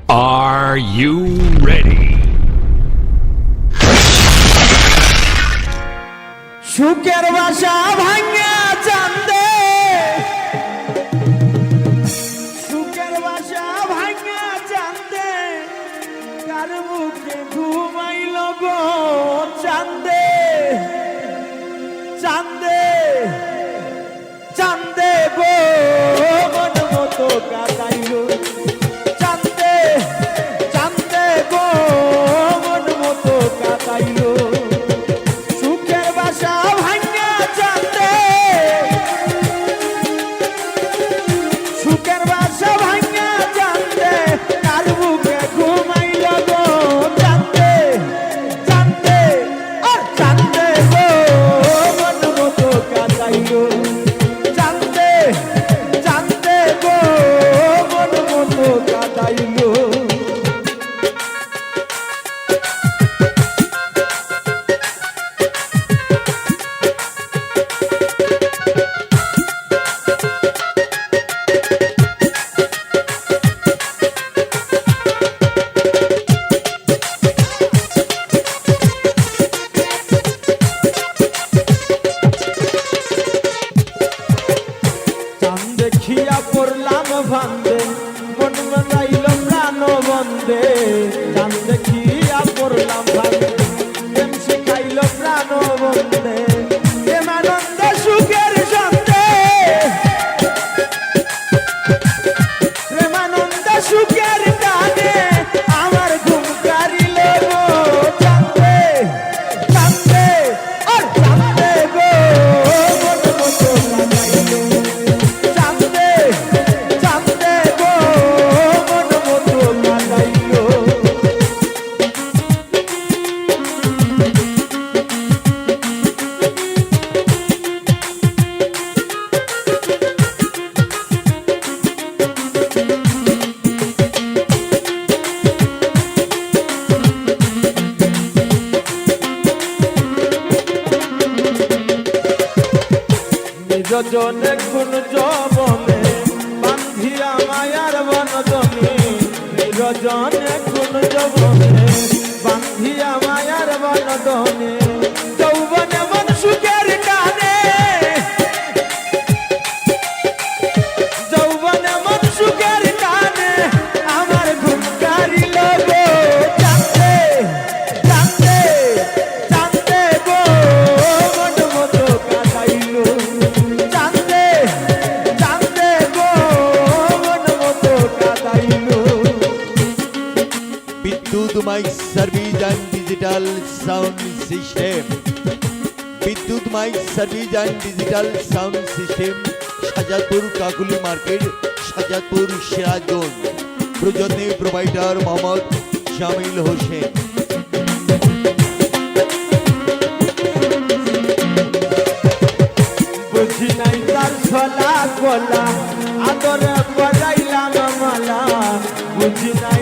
Are you ready? সুখের বাসা ভাঙা চাঁদে, সুখের বাসা ভাঙা চাঁদে, কার মুখে ঘুমাইল গো চাঁদে, চাঁদে চাঁদে গো মন মতো কাটাইল, চাঁদে চাঁদে গো মন মতো কাটাইল। সুখের বাসা ভাঙা চাঁদে, সুখের বাসা ভাঙা চাঁদে, কার বুকে ঘুমাইল গো চাঁদে, চাঁদে আর চাঁদে গো মন মতো কাটাইল, চাঁদে চাঁদে গো মন মতো কাটাইল। দেখিয়া পড়লাম ভান্দে, মন মজাইল প্রাণ বন্দে, চাঁদ দেখিয়া পড়লাম ভান্দে, প্রেম শিখাইল প্রাণ বন্দে, প্রেমানন্দ সুখের সন্দে, প্রেমানন্দ সুখের টানে আমার ঘুম কারিল গো চাঁদে, চাঁদে আর চাঁদে গো মন মতো কাটাইল, চাঁদে চাঁদে গো মন মতো কাটাইল। নিরজনে কোন যবনে বান্ধিয়া মায়ার বনজনে, নিরজনে কোন যবনে বান্ধিয়া মায়ার বনজনে, যৌবনে মন সুখের টানে, যৌবনে মন সুখের টানে আমার ঘুম কারিল গো চাঁদে, চাঁদে চাঁদে গো মন মতো কাটাইল, চাঁদে চাঁদে গো মন মতো কাটাইল। Bidyut mic service and digital sound system, Bidyut mic service and digital sound system, Shahjadpur Kakuli market, Shahjadpur Sirajganj. প্রযোজনে প্রোভাইডার মোহাম্মদ জামিল হোসেন। বুঝি নাই তার ছলা কলা, আদরে বাজাইলাম মালা, বুঝি নাই